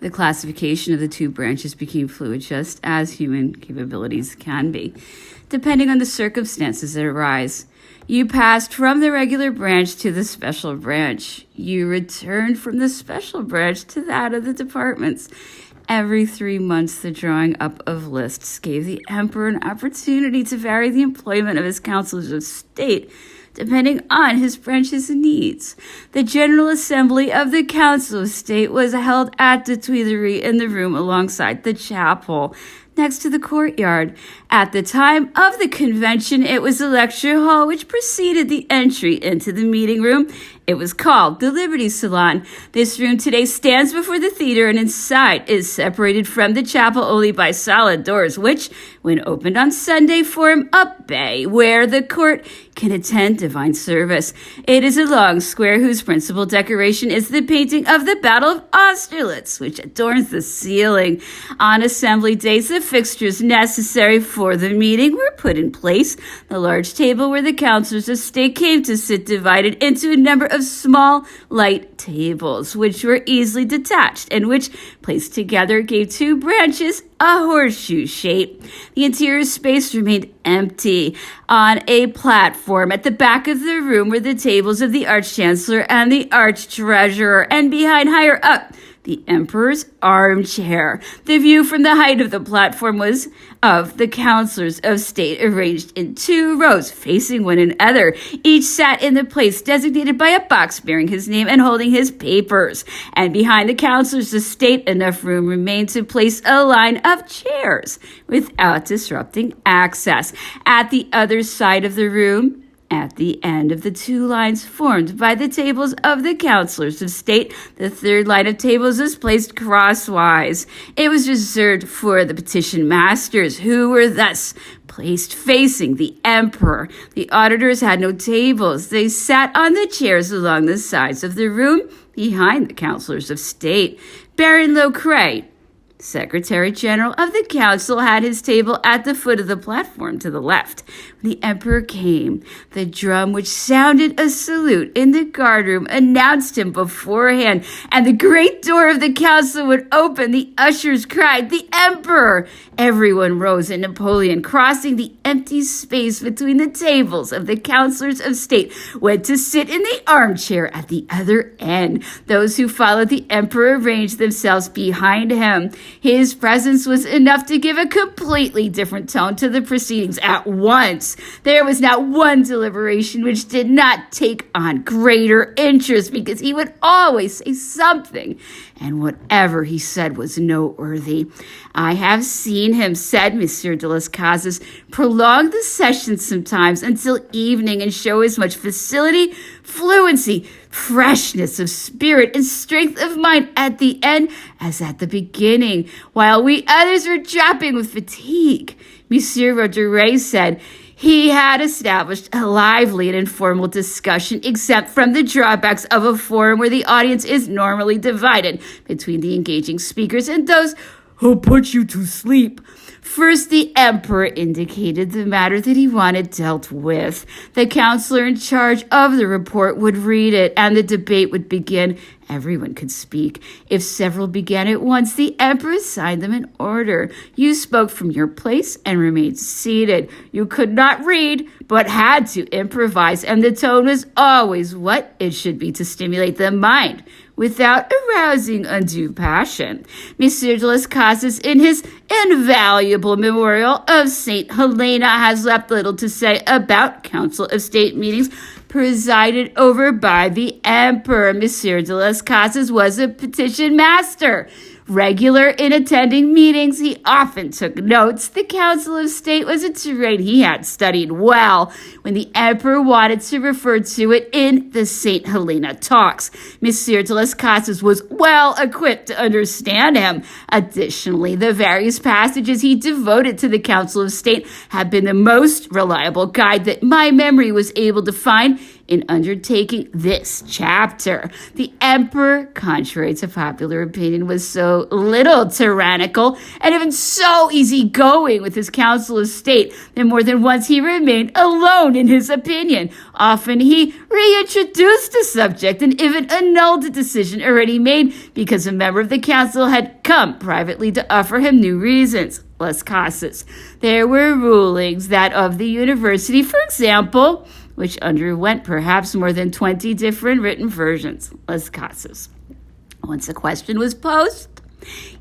The classification of the two branches became fluid, just as human capabilities can be, depending on the circumstances that arise. You passed from the regular branch to the special branch. You returned from the special branch to that of the departments. Every 3 months, the drawing up of lists gave the emperor an opportunity to vary the employment of his councilors of state, depending on his branch's needs. The General Assembly of the Council of State was held at the Tuileries in the room alongside the chapel, next to the courtyard. At the time of the convention, it was the lecture hall which preceded the entry into the meeting room. It was called the Liberty Salon. This room today stands before the theater and inside is separated from the chapel only by solid doors, which, when opened on Sunday, form a bay where the court can attend divine service. It is a long square whose principal decoration is the painting of the Battle of Austerlitz, which adorns the ceiling. On assembly days, the fixtures necessary for the meeting were put in place. The large table where the councilors of state came to sit divided into a number of small, light tables, which were easily detached and which, placed together, gave two branches a horseshoe shape. The interior space remained empty. On a platform at the back of the room were the tables of the Arch-Chancellor and the Arch-Treasurer, and behind, higher up, the Emperor's armchair. The view from the height of the platform was of the councilors of state arranged in 2 rows facing one another. Each sat in the place designated by a box bearing his name and holding his papers. And behind the councilors of state, enough room remained to place a line of chairs without disrupting access. At the other side of the room, at the end of the 2 lines formed by the tables of the councilors of state, the 3rd line of tables was placed crosswise. It was reserved for the petition masters, who were thus placed facing the emperor. The auditors had no tables. They sat on the chairs along the sides of the room behind the councilors of state. Baron Locret, Secretary General of the Council, had his table at the foot of the platform to the left. When the emperor came, the drum which sounded a salute in the guardroom announced him beforehand, and the great door of the council would open. The ushers cried, "The emperor!" Everyone rose, and Napoleon, crossing the empty space between the tables of the councilors of state, went to sit in the armchair at the other end. Those who followed the emperor arranged themselves behind him. His presence was enough to give a completely different tone to the proceedings at once. There was not one deliberation which did not take on greater interest, because he would always say something, and whatever he said was noteworthy. "I have seen him," said Monsieur de las Casas, "prolong the session sometimes until evening and show as much facility, fluency, freshness of spirit, and strength of mind at the end as at the beginning, while we others were dropping with fatigue." Monsieur Roederer said he had established a lively and informal discussion, exempt from the drawbacks of a forum where the audience is normally divided between the engaging speakers and those who put you to sleep. First, the emperor indicated the matter that he wanted dealt with. The counselor in charge of the report would read it, and the debate would begin. Everyone could speak. If several began at once, the emperor assigned them in order. You spoke from your place and remained seated. You could not read, but had to improvise, and the tone was always what it should be to stimulate the mind, without arousing undue passion. Monsieur de las Casas, in his invaluable memorial of St. Helena, has left little to say about Council of State meetings presided over by the emperor. Monsieur de las Casas was a petition master. Regular in attending meetings, he often took notes. The Council of State was a terrain he had studied well when the emperor wanted to refer to it in the St. Helena talks. Monsieur de las Casas was well equipped to understand him. Additionally, the various passages he devoted to the Council of State have been the most reliable guide that my memory was able to find in undertaking this chapter. The emperor, contrary to popular opinion, was so little tyrannical and even so easygoing with his council of state that more than once he remained alone in his opinion. Often he reintroduced the subject and even annulled a decision already made because a member of the council had come privately to offer him new reasons. Las Casas. There were rulings that of the university, for example, which underwent perhaps more than 20 different written versions. Las Casas. Once a question was posed,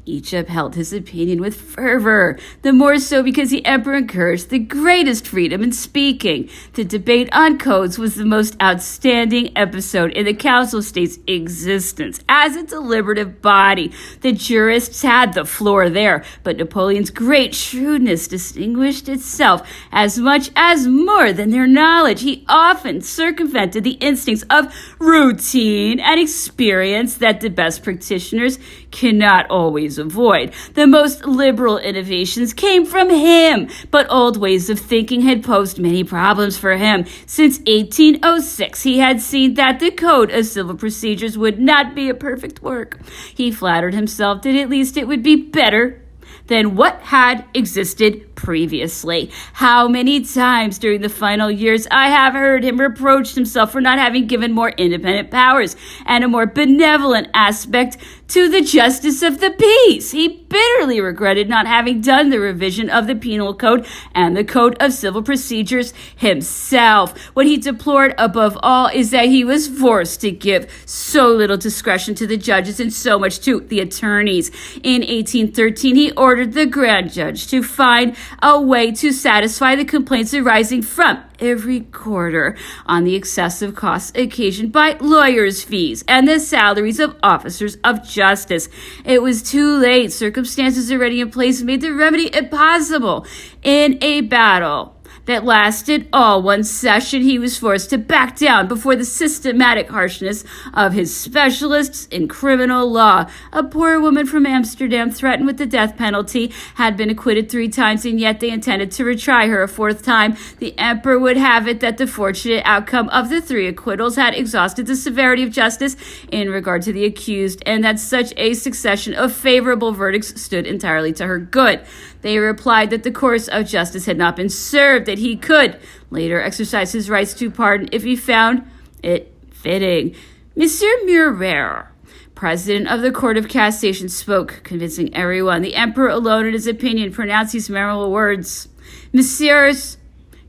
each upheld his opinion with fervor, the more so because the emperor encouraged the greatest freedom in speaking. The debate on codes was the most outstanding episode in the Council State's existence. As a deliberative body, the jurists had the floor there, but Napoleon's great shrewdness distinguished itself as much as more than their knowledge. He often circumvented the instincts of routine and experience that the best practitioners cannot always avoid. The most liberal innovations came from him, but old ways of thinking had posed many problems for him. Since 1806, he had seen that the Code of Civil Procedures would not be a perfect work. He flattered himself that at least it would be better than what had existed previously. How many times during the final years I have heard him reproach himself for not having given more independent powers and a more benevolent aspect to the justice of the peace. He bitterly regretted not having done the revision of the Penal Code and the Code of Civil Procedures himself. What he deplored above all is that he was forced to give so little discretion to the judges and so much to the attorneys. In 1813, he ordered the grand judge to find a way to satisfy the complaints arising from every quarter on the excessive costs occasioned by lawyers' fees and the salaries of officers of justice. It was too late. Circumstances already in place made the remedy impossible. In a battle that lasted all one session, he was forced to back down before the systematic harshness of his specialists in criminal law. A poor woman from Amsterdam, threatened with the death penalty, had been acquitted 3 times, and yet they intended to retry her a 4th time. The emperor would have it that the fortunate outcome of the 3 acquittals had exhausted the severity of justice in regard to the accused, and that such a succession of favorable verdicts stood entirely to her good. They replied that the course of justice had not been served, that he could later exercise his rights to pardon if he found it fitting. Monsieur Murat, president of the Court of Cassation, spoke, convincing everyone. The emperor alone, in his opinion, pronounced these memorable words: "Messieurs,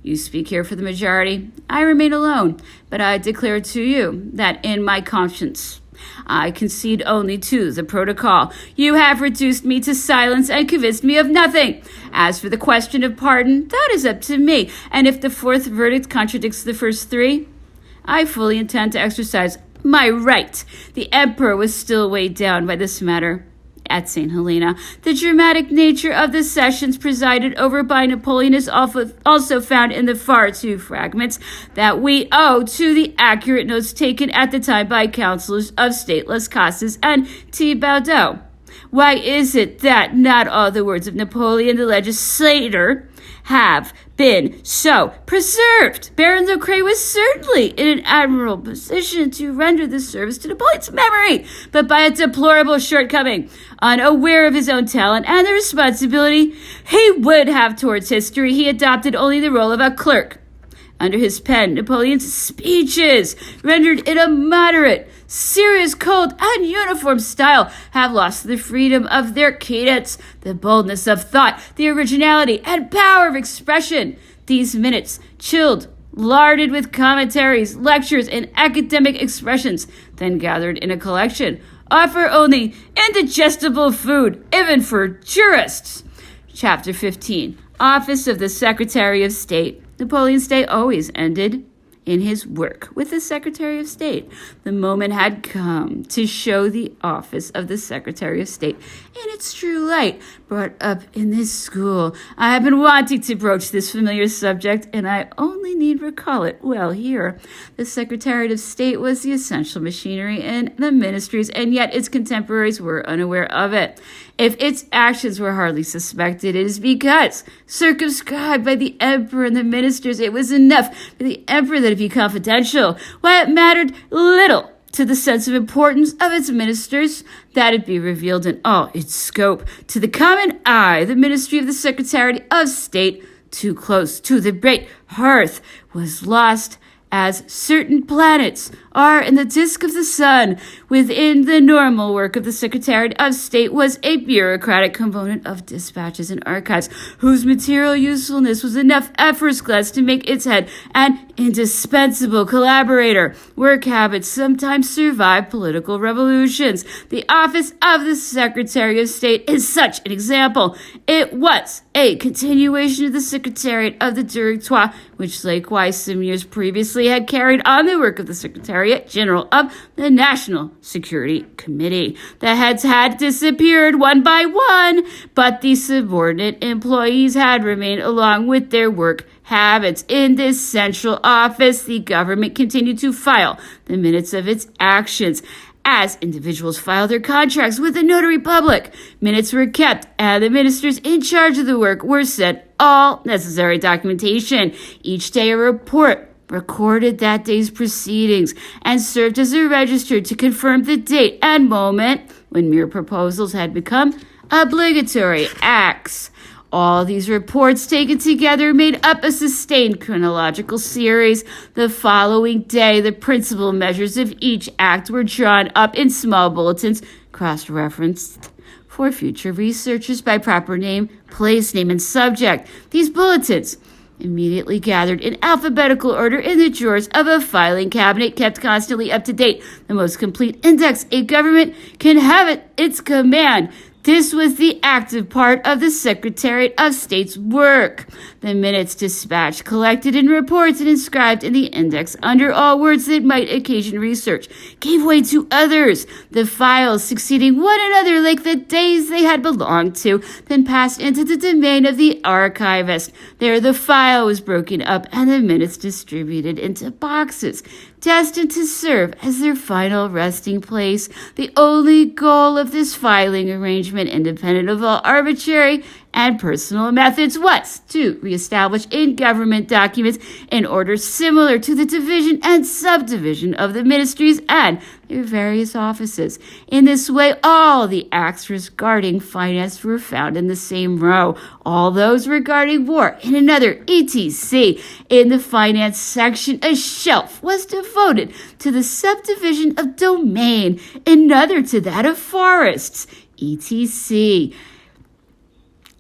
you speak here for the majority. I remain alone, but I declare to you that in my conscience I concede only to the protocol. You have reduced me to silence and convinced me of nothing. As for the question of pardon, that is up to me, and if the 4th verdict contradicts the first 3, I fully intend to exercise my right." The emperor was still weighed down by this matter at St. Helena. The dramatic nature of the sessions presided over by Napoleon is also found in the far too fragments that we owe to the accurate notes taken at the time by councilors of state Las Casas and Thibaudot. Why is it that not all the words of Napoleon the legislator have been so preserved? Baron Leclerc was certainly in an admirable position to render this service to Napoleon's memory, but by a deplorable shortcoming. Unaware of his own talent and the responsibility he would have towards history, he adopted only the role of a clerk. Under his pen, Napoleon's speeches, rendered in a moderate, serious, cold, and uniform style, have lost the freedom of their cadence, the boldness of thought, the originality and power of expression. These minutes, chilled, larded with commentaries, lectures, and academic expressions, then gathered in a collection, offer only indigestible food, even for jurists. Chapter 15. Office of the Secretary of State. Napoleon's day always ended in his work with the Secretary of State. The moment had come to show the office of the Secretary of State in its true light. Brought up in this school, I have been wanting to broach this familiar subject, and I only need recall it well here. The Secretary of State was the essential machinery in the ministries, and yet its contemporaries were unaware of it. If its actions were hardly suspected, it is because, circumscribed by the emperor and the ministers, it was enough for the emperor that let it be confidential, while it mattered little to the sense of importance of its ministers that it be revealed in all its scope. To the common eye, the ministry of the Secretary of State, too close to the great hearth, was lost as certain planets are in the disk of the sun. Within the normal work of the Secretary of State was a bureaucratic component of dispatches and archives, whose material usefulness was enough at first glance to make its head an indispensable collaborator. Work habits sometimes survive political revolutions. The office of the Secretary of State is such an example. It was a continuation of the Secretariat of the Directoire, which likewise some years previously had carried on the work of the Secretariat General of the National Security Committee. The heads had disappeared one by one, but the subordinate employees had remained along with their work habits. In this central office, the government continued to file the minutes of its actions. As individuals filed their contracts with the notary public, minutes were kept, and the ministers in charge of the work were sent all necessary documentation. Each day a report recorded that day's proceedings and served as a register to confirm the date and moment when mere proposals had become obligatory acts. All these reports taken together made up a sustained chronological series. The following day, the principal measures of each act were drawn up in small bulletins, cross-referenced for future researchers by proper name, place name, and subject. These bulletins, immediately gathered in alphabetical order in the drawers of a filing cabinet, kept constantly up to date the most complete index a government can have at its command. This was the active part of the Secretary of State's work. The minutes dispatched, collected in reports, and inscribed in the index under all words that might occasion research, gave way to others, the files succeeding one another like the days they had belonged to, then passed into the domain of the archivist. There the file was broken up and the minutes distributed into boxes, destined to serve as their final resting place. The only goal of this filing arrangement, independent of all arbitrary and personal methods, was to reestablish in government documents an order similar to the division and subdivision of the ministries and their various offices. In this way, all the acts regarding finance were found in the same row, all those regarding war in another, etc. In the finance section, a shelf was devoted to the subdivision of domain, another to that of forests, etc.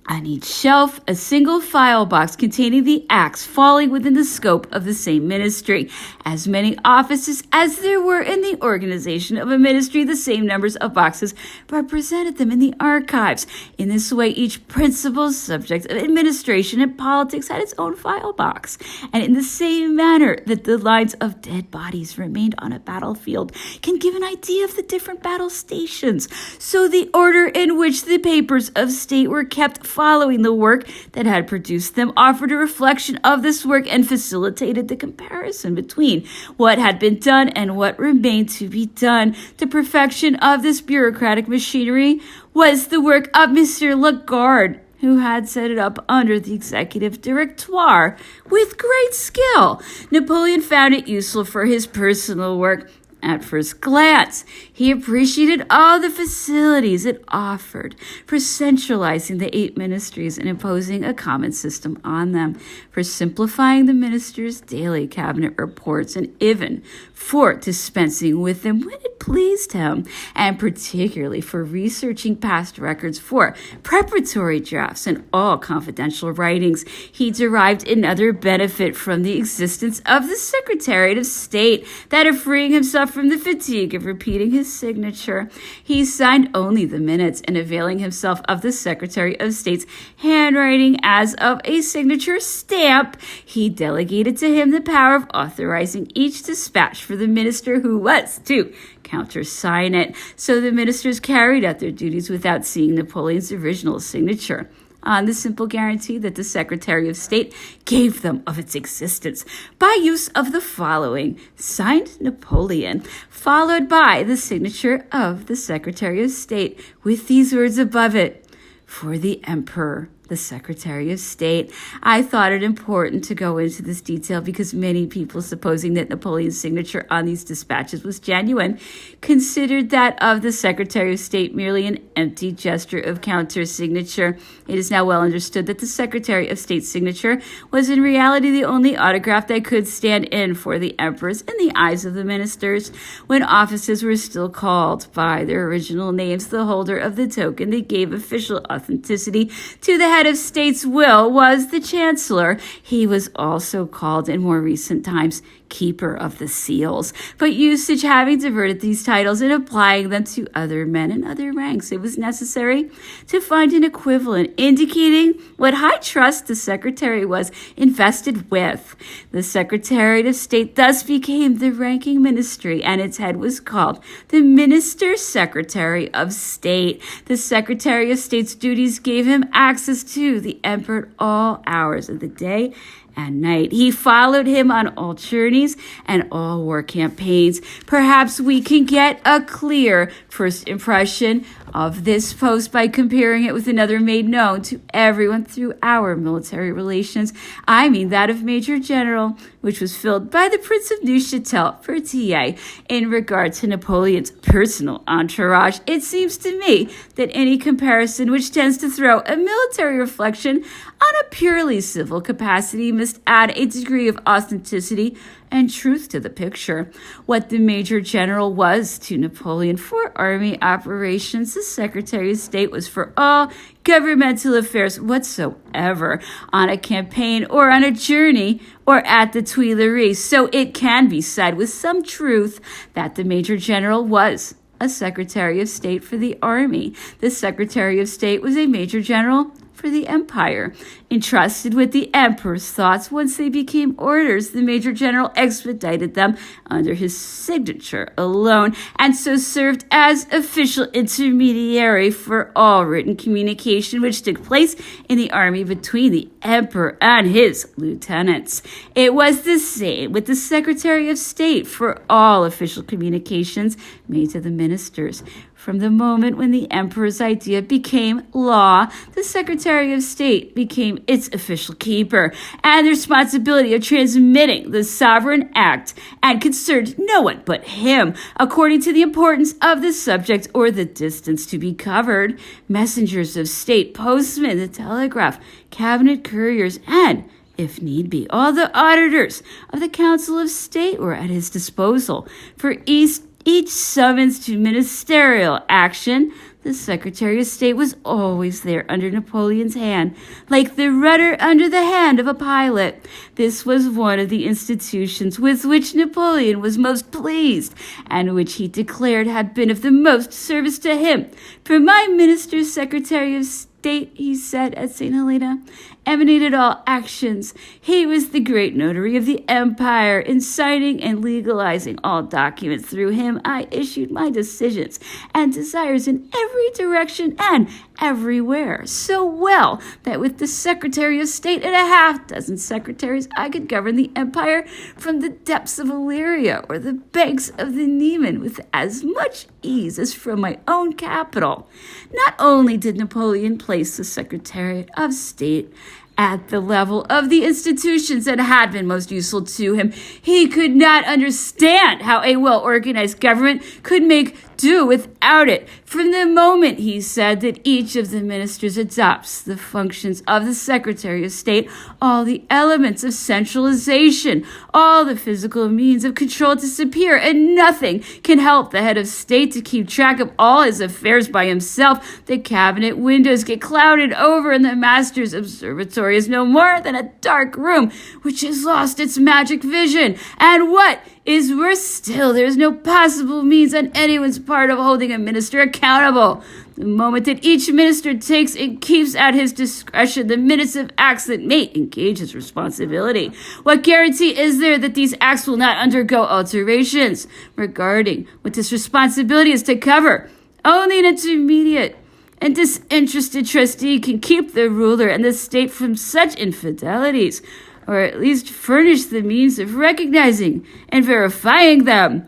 On each shelf, a single file box containing the acts falling within the scope of the same ministry. As many offices as there were in the organization of a ministry, the same numbers of boxes represented them in the archives. In this way, each principal subject of administration and politics had its own file box. And in the same manner that the lines of dead bodies remained on a battlefield can give an idea of the different battle stations, so the order in which the papers of state were kept following the work that had produced them offered a reflection of this work and facilitated the comparison between what had been done and what remained to be done. The perfection of this bureaucratic machinery was the work of Mr. Lagarde, who had set it up under the executive directoire with great skill. Napoleon found it useful for his personal work. At first glance, he appreciated all the facilities it offered for centralizing the 8 ministries and imposing a common system on them, for simplifying the ministers' daily cabinet reports, and even for dispensing with them when it pleased him, and particularly for researching past records for preparatory drafts and all confidential writings. He derived another benefit from the existence of the Secretary of State, that of freeing himself from the fatigue of repeating his signature. He signed only the minutes, and availing himself of the Secretary of State's handwriting as of a signature stamp, he delegated to him the power of authorizing each dispatch for the minister who was to countersign it. So the ministers carried out their duties without seeing Napoleon's original signature, on the simple guarantee that the Secretary of State gave them of its existence, by use of the following: signed Napoleon, followed by the signature of the Secretary of State, with these words above it: for the Emperor. the Secretary of State. I thought it important to go into this detail because many people, supposing that Napoleon's signature on these dispatches was genuine, considered that of the Secretary of State merely an empty gesture of counter-signature. It is now well understood that the Secretary of State's signature was in reality the only autograph that could stand in for the emperors in the eyes of the ministers. When offices were still called by their original names, the holder of the token that gave official authenticity to the head of state's will was the chancellor. He was also called in more recent times keeper of the seals, but usage having diverted these titles and applying them to other men in other ranks, it was necessary to find an equivalent indicating what high trust the secretary was invested with. The Secretary of State thus became the ranking ministry, and its head was called the Minister Secretary of State. The Secretary of State's duties gave him access to the emperor at all hours of the day and night. He followed him on all journeys and all war campaigns. Perhaps we can get a clear first impression of this post by comparing it with another made known to everyone through our military relations. I mean that of Major General, which was filled by the Prince of Neuchâtel for TA. In regard to Napoleon's personal entourage, it seems to me that any comparison which tends to throw a military reflection on a purely civil capacity must add a degree of authenticity and truth to the picture. What the Major General was to Napoleon for army operations, the Secretary of State was for all governmental affairs whatsoever, on a campaign or on a journey or at the Tuileries. So it can be said with some truth that the Major General was a Secretary of State for the army. The Secretary of State was a Major General for the empire. Entrusted with the emperor's thoughts, once they became orders, the Major General expedited them under his signature alone, and so served as official intermediary for all written communication which took place in the army between the emperor and his lieutenants. It was the same with the Secretary of State for all official communications made to the ministers. From the moment when the emperor's idea became law, the Secretary of State became its official keeper, and the responsibility of transmitting the sovereign act and concerned no one but him, according to the importance of the subject or the distance to be covered. Messengers of state, postmen, the telegraph, cabinet couriers, and if need be, all the auditors of the Council of State were at his disposal. For each summons to ministerial action, the Secretary of State was always there under Napoleon's hand, like the rudder under the hand of a pilot. This was one of the institutions with which Napoleon was most pleased, and which he declared had been of the most service to him. For my minister's Secretary of State, he said at St. Helena, emanated all actions. He was the great notary of the empire, in signing and legalizing all documents. Through him I issued my decisions and desires in every direction and everywhere, so well that with the Secretary of State and a half-dozen secretaries I could govern the empire from the depths of Illyria or the banks of the Niemen with as much ease as from my own capital. Not only did Napoleon place the Secretary of State at the level of the institutions that had been most useful to him, he could not understand how a well-organized government could make do without it. From the moment, he said, that each of the ministers adopts the functions of the Secretary of State, all the elements of centralization, all the physical means of control disappear, and nothing can help the head of state to keep track of all his affairs by himself. The cabinet windows get clouded over, and the master's observatory is no more than a dark room which has lost its magic vision. And what is worse still, there is no possible means on anyone's part of holding a minister accountable. The moment that each minister takes and keeps at his discretion the minutes of acts that may engage his responsibility, what guarantee is there that these acts will not undergo alterations? Regarding what this responsibility is to cover, only an intermediate and disinterested trustee can keep the ruler and the state from such infidelities, or at least furnish the means of recognizing and verifying them.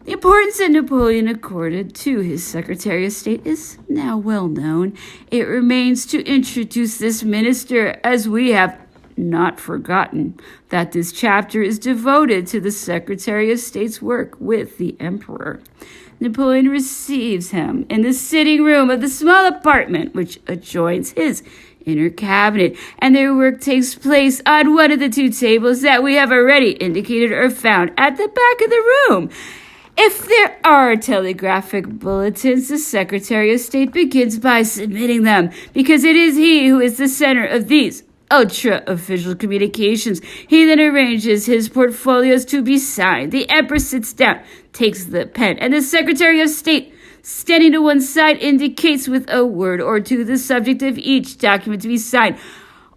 The importance that Napoleon accorded to his Secretary of State is now well known. It remains to introduce this minister, as we have not forgotten that this chapter is devoted to the Secretary of State's work with the Emperor. Napoleon receives him in the sitting room of the small apartment which adjoins his inner cabinet, and their work takes place on one of the two tables that we have already indicated are found at the back of the room. If there are telegraphic bulletins, the Secretary of State begins by submitting them, because it is he who is the center of these ultra-official communications. He then arranges his portfolios to be signed. The Emperor sits down, takes the pen, and the Secretary of State, standing to one side, indicates with a word or two the subject of each document to be signed.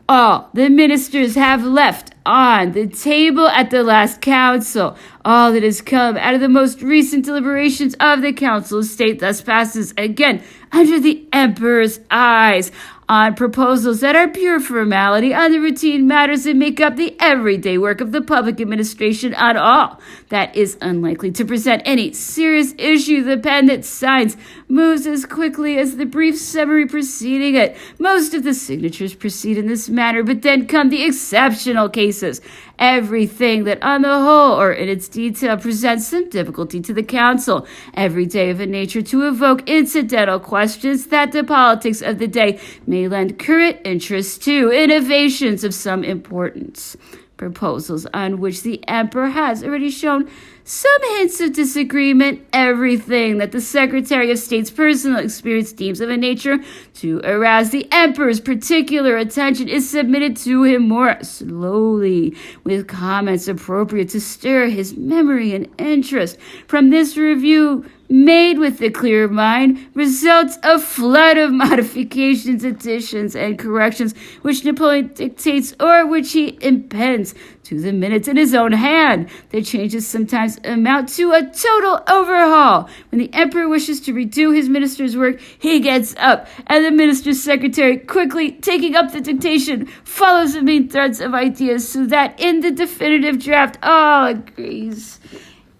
All the ministers have left on the table at the last council. All that has come out of the most recent deliberations of the Council of State thus passes again under the Emperor's eyes on proposals that are pure formality, on the routine matters that make up the everyday work of the public administration, on all that is unlikely to present any serious issue. The pen that signs moves as quickly as the brief summary preceding it. Most of the signatures proceed in this manner, but then come the exceptional cases. Everything that on the whole or in its detail presents some difficulty to the council. Every day of a nature to evoke incidental questions that the politics of the day may lend current interest to. Innovations of some importance. Proposals on which the Emperor has already shown some hints of disagreement. Everything that the Secretary of State's personal experience deems of a nature to arouse the Emperor's particular attention is submitted to him more slowly, with comments appropriate to stir his memory and interest. From this review, made with a clear mind, results a flood of modifications, additions, and corrections which Napoleon dictates or which he impends to the minutes in his own hand. The changes sometimes amount to a total overhaul. When the Emperor wishes to redo his minister's work, he gets up, and the minister's secretary, quickly taking up the dictation, follows the main threads of ideas so that in the definitive draft all agrees,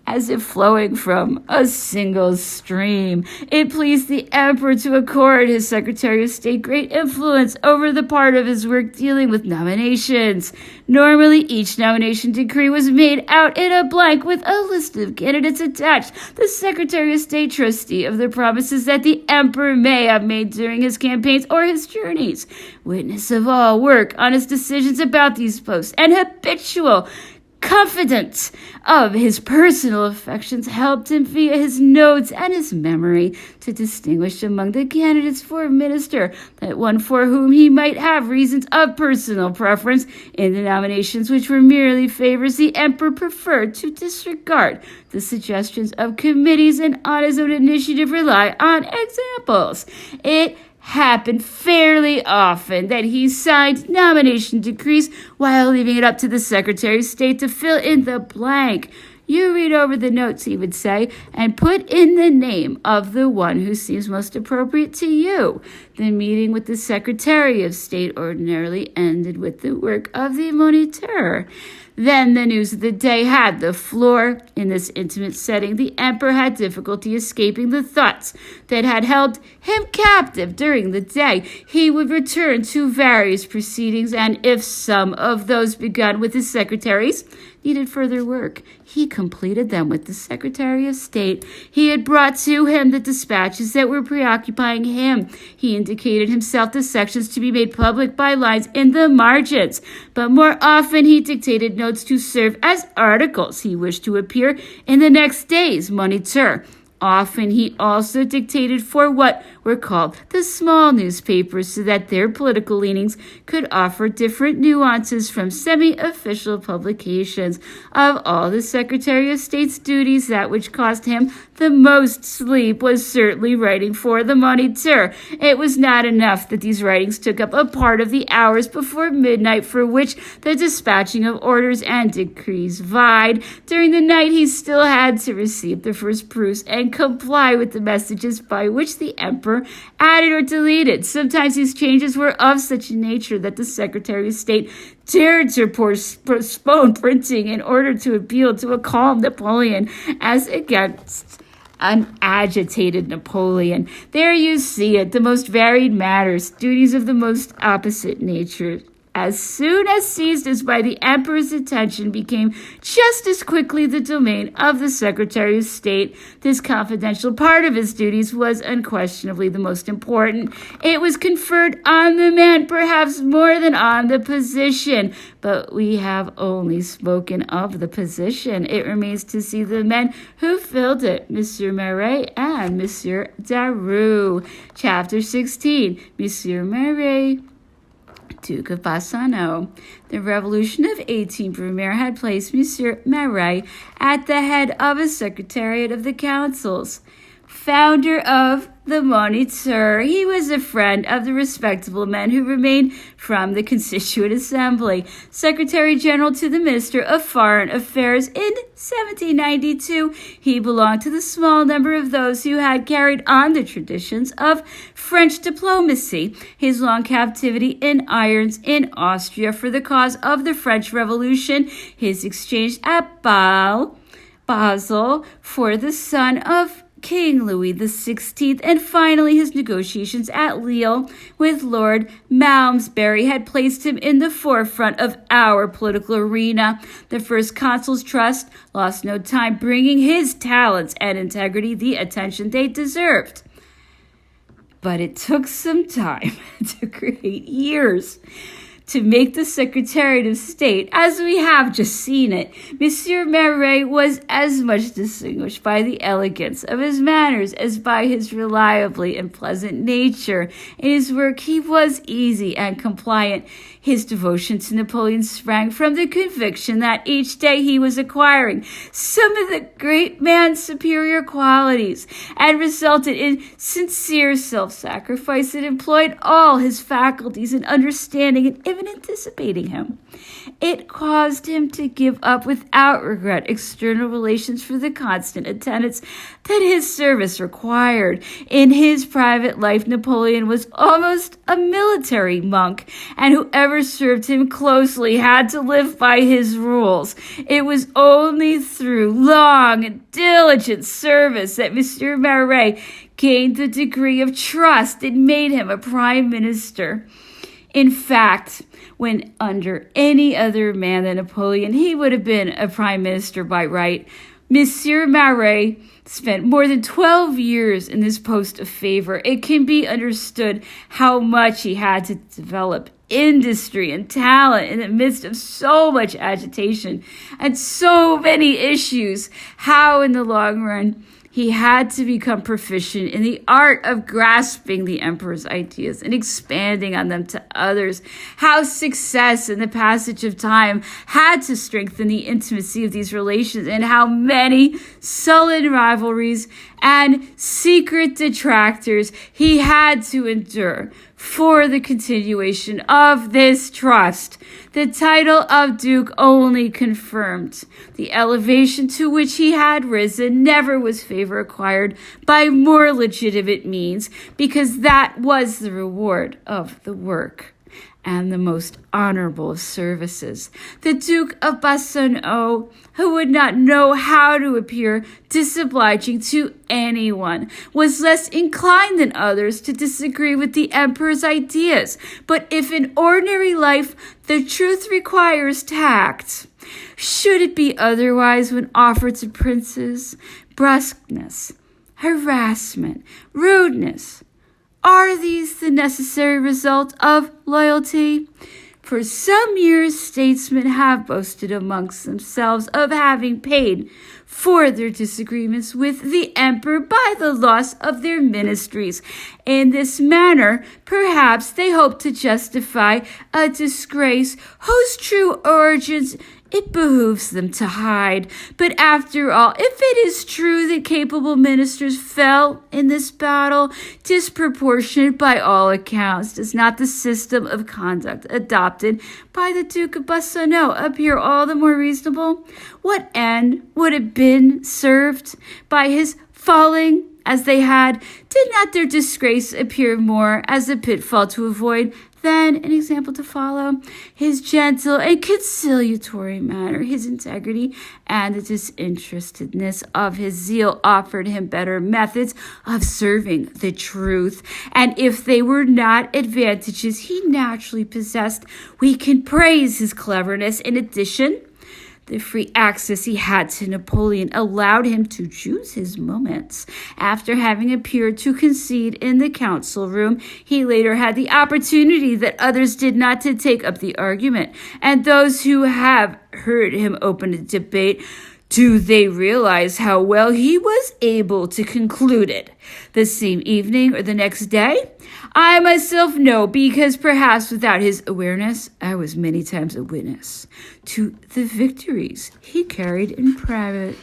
as if flowing from a single stream. It pleased the Emperor to accord his Secretary of State great influence over the part of his work dealing with nominations. Normally, each nomination decree was made out in a blank with a list of candidates attached. The Secretary of State, trustee of the promises that the Emperor may have made during his campaigns or his journeys, witness of all work on his decisions about these posts, and habitual confident of his personal affections, helped him via his notes and his memory to distinguish among the candidates for minister that one for whom he might have reasons of personal preference. In the nominations which were merely favors, the Emperor preferred to disregard the suggestions of committees and on his own initiative rely on examples. It happened fairly often that he signed nomination decrees while leaving it up to the Secretary of State to fill in the blank. You read over the notes, he would say, and put in the name of the one who seems most appropriate to you. The meeting with the Secretary of State ordinarily ended with the work of the Moniteur. Then the news of the day had the floor. In this intimate setting, the Emperor had difficulty escaping the thoughts that had held him captive during the day. He would return to various proceedings, and if some of those begun with his secretaries needed further work, he completed them with the Secretary of State. He had brought to him the dispatches that were preoccupying him. He indicated himself the sections to be made public by lines in the margins, but more often he dictated notes to serve as articles. He wished to appear in the next day's Moniteur. Often he also dictated for what were called the small newspapers so that their political leanings could offer different nuances from semi-official publications. Of all the Secretary of State's duties, that which cost him the most sleep was certainly writing for the Moniteur. It was not enough that these writings took up a part of the hours before midnight for which the dispatching of orders and decrees vied. During the night he still had to receive the first proofs and and comply with the messages by which the emperor added or deleted. Sometimes these changes were of such a nature that the Secretary of State dared to postpone printing in order to appeal to a calm Napoleon as against an agitated Napoleon. There you see it, the most varied matters, duties of the most opposite nature. As soon as seized as by the emperor's attention, became just as quickly the domain of the Secretary of State. This confidential part of his duties was unquestionably the most important. It was conferred on the man, perhaps more than on the position. But we have only spoken of the position. It remains to see the men who filled it, Monsieur Marat and Monsieur Daru. Chapter 16, Monsieur Marat, Duke of Bassano. The Revolution of 18 Brumaire had placed Monsieur Marat at the head of a secretariat of the councils. Founder of the Moniteur, he was a friend of the respectable men who remained from the Constituent Assembly. Secretary General to the Minister of Foreign Affairs in 1792, he belonged to the small number of those who had carried on the traditions of French diplomacy. His long captivity in irons in Austria for the cause of the French Revolution, his exchange at Basel for the son of King Louis XVI, and finally his negotiations at Lille with Lord Malmesbury had placed him in the forefront of our political arena. The First Consul's trust lost no time bringing his talents and integrity the attention they deserved. But it took some time, it took 8 years, to make the Secretariat of State, as we have just seen it. Monsieur Marat was as much distinguished by the elegance of his manners as by his reliably and pleasant nature. In his work, he was easy and compliant. His devotion to Napoleon sprang from the conviction that each day he was acquiring some of the great man's superior qualities, and resulted in sincere self-sacrifice that employed all his faculties in understanding and even anticipating him. It caused him to give up without regret external relations for the constant attendance that his service required. In his private life, Napoleon was almost a military monk, and whoever served him closely had to live by his rules. It was only through long and diligent service that Monsieur Marat gained the degree of trust that made him a prime minister. In fact, when under any other man than Napoleon, he would have been a prime minister by right. Monsieur Marat spent more than 12 years in this post of favor. It can be understood how much he had to develop industry and talent in the midst of so much agitation and so many issues. How, in the long run, he had to become proficient in the art of grasping the emperor's ideas and expanding on them to others. How success in the passage of time had to strengthen the intimacy of these relations, and how many sullen rivalries and secret detractors he had to endure for the continuation of this trust. The title of Duke only confirmed the elevation to which he had risen. Never was favor acquired by more legitimate means, because that was the reward of the work and the most honorable of services. The Duke of Bassano, who would not know how to appear disobliging to anyone, was less inclined than others to disagree with the emperor's ideas. But if in ordinary life the truth requires tact, should it be otherwise when offered to princes? Brusqueness, harassment, rudeness, are these the necessary result of loyalty? For some years, statesmen have boasted amongst themselves of having paid for their disagreements with the emperor by the loss of their ministries. In this manner, perhaps they hope to justify a disgrace whose true origins it behooves them to hide. But after all, if it is true that capable ministers fell in this battle, disproportionate by all accounts, does not the system of conduct adopted by the Duke of Bassano appear all the more reasonable? What end would have been served by his Falling, as they had, did not their disgrace appear more as a pitfall to avoid than an example to follow? His gentle and conciliatory manner, his integrity, and the disinterestedness of his zeal offered him better methods of serving the truth. And if they were not advantages he naturally possessed, we can praise his cleverness. In addition, the free access he had to Napoleon allowed him to choose his moments. After having appeared to concede in the council room, he later had the opportunity that others did not to take up the argument. And those who have heard him open a debate, do they realize how well he was able to conclude it? The same evening or the next day? I myself know, because perhaps without his awareness, I was many times a witness to the victories he carried in private.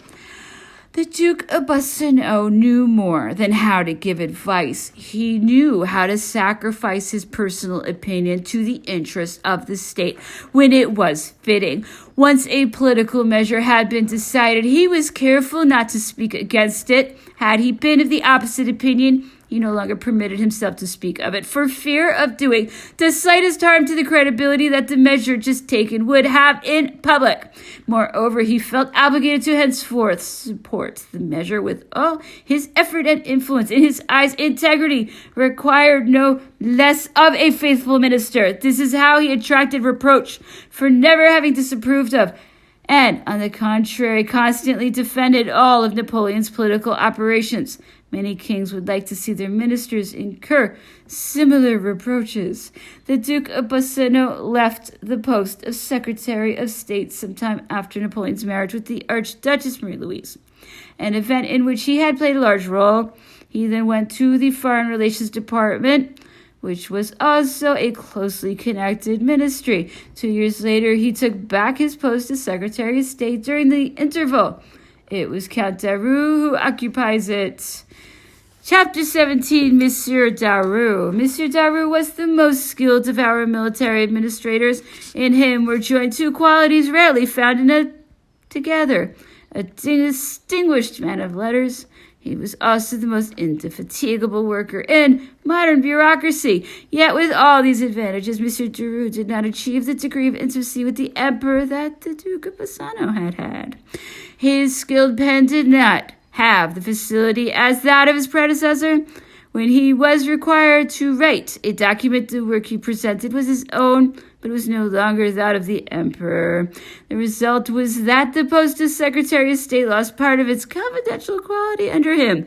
The Duke of Bassano knew more than how to give advice. He knew how to sacrifice his personal opinion to the interest of the state when it was fitting. Once a political measure had been decided, he was careful not to speak against it. Had he been of the opposite opinion, he no longer permitted himself to speak of it, for fear of doing the slightest harm to the credibility that the measure just taken would have in public. Moreover, he felt obligated to henceforth support the measure with all his effort and influence. In his eyes, integrity required no less of a faithful minister. This is how he attracted reproach for never having disapproved of, and, on the contrary, constantly defended all of Napoleon's political operations. Many kings would like to see their ministers incur similar reproaches. The Duke of Bassano left the post of Secretary of State sometime after Napoleon's marriage with the Archduchess Marie-Louise, an event in which he had played a large role. He then went to the Foreign Relations Department, which was also a closely connected ministry. 2 years later, he took back his post as Secretary of State. During the interval, it was Count Daru who occupies it. Chapter 17, Monsieur Daru. Monsieur Daru was the most skilled of our military administrators. In him were joined two qualities rarely found together: a distinguished man of letters. He was also the most indefatigable worker in modern bureaucracy. Yet with all these advantages, Monsieur Daru did not achieve the degree of intimacy with the emperor that the Duke of Bassano had. His skilled pen did not have the facility as that of his predecessor. When he was required to write a document, the work he presented was his own, but it was no longer that of the emperor. The result was that the post of Secretary of State lost part of its confidential quality under him.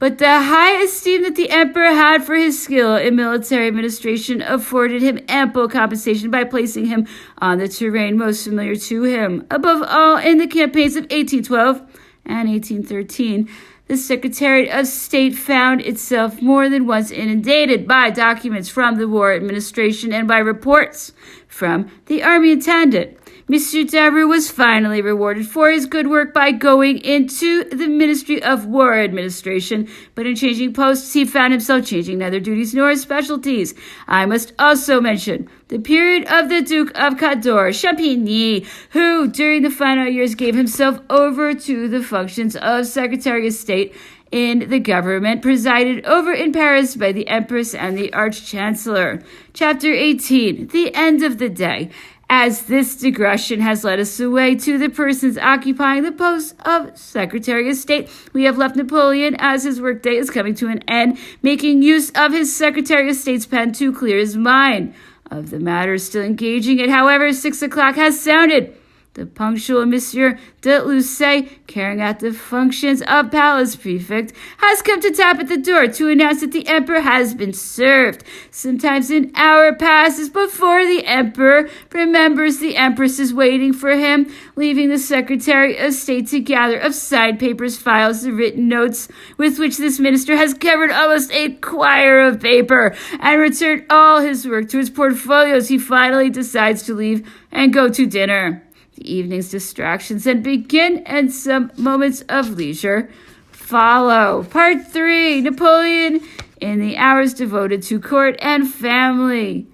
But the high esteem that the emperor had for his skill in military administration afforded him ample compensation by placing him on the terrain most familiar to him. Above all, in the campaigns of 1812 and 1813, the Secretariat of State found itself more than once inundated by documents from the War Administration and by reports from the Army Intendant. Monsieur Daru was finally rewarded for his good work by going into the Ministry of War Administration, but in changing posts, he found himself changing neither duties nor specialties. I must also mention the period of the Duke of Cador, Champigny, who, during the final years, gave himself over to the functions of Secretary of State in the government, presided over in Paris by the Empress and the Arch-Chancellor. Chapter 18, The End of the Day. As this digression has led us away to the persons occupying the post of Secretary of State, we have left Napoleon as his workday is coming to an end, making use of his Secretary of State's pen to clear his mind of the matters still engaging it. However, 6 o'clock has sounded. The punctual Monsieur de Lucé, carrying out the functions of palace prefect, has come to tap at the door to announce that the emperor has been served. Sometimes an hour passes before the emperor remembers the empress is waiting for him, leaving the Secretary of State to gather of side papers, files, and written notes with which this minister has covered almost a quire of paper, and returned all his work to his portfolios. He finally decides to leave and go to dinner. The evening's distractions then begin, and some moments of leisure follow. Part 3, Napoleon in the hours devoted to court and family,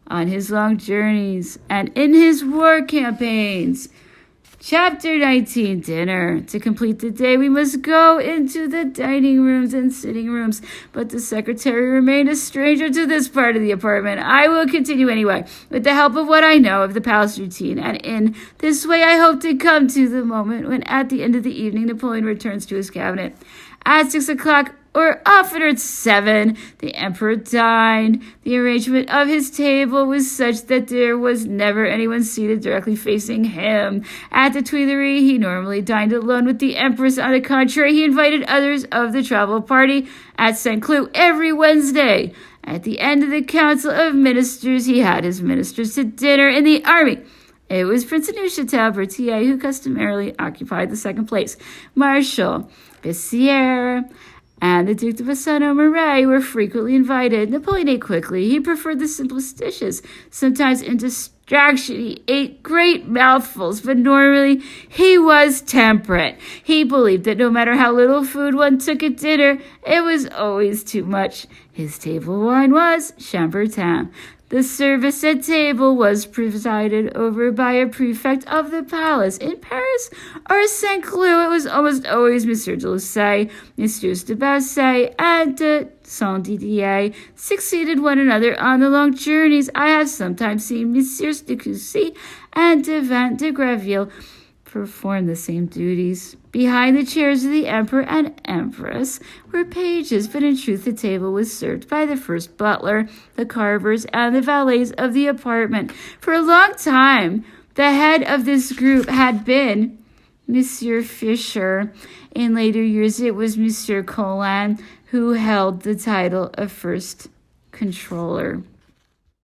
on his long journeys and in his war campaigns. Chapter 19, Dinner. To complete the day, we must go into the dining rooms and sitting rooms, but the secretary remained a stranger to this part of the apartment. I will continue anyway, with the help of what I know of the palace routine, and in this way I hope to come to the moment when at the end of the evening Napoleon returns to his cabinet. At 6 o'clock, or oftener at 7, the emperor dined. The arrangement of his table was such that there was never anyone seated directly facing him. At the Tuileries, he normally dined alone with the empress. On the contrary, he invited others of the travel party at St. Cloud every Wednesday. At the end of the council of ministers, he had his ministers to dinner in the army. It was Prince Neufchâtel Berthier who customarily occupied the second place. Marshal Bessières and the Duke de Bassano-Marais were frequently invited. Napoleon ate quickly. He preferred the simplest dishes. Sometimes in distraction, he ate great mouthfuls, but normally he was temperate. He believed that no matter how little food one took at dinner, it was always too much. His table wine was Chambertin. The service at table was presided over by a prefect of the palace. In Paris or St. Cloud, it was almost always Monsieur de Lussay, Messieurs de Bassay, and de Saint-Didier succeeded one another on the long journeys. I have sometimes seen Messieurs de Coucy and de Vent de Graville perform the same duties. Behind the chairs of the emperor and empress were pages, but in truth the table was served by the first butler, the carvers, and the valets of the apartment. For a long time, the head of this group had been Monsieur Fisher. In later years, it was Monsieur Colin who held the title of first controller.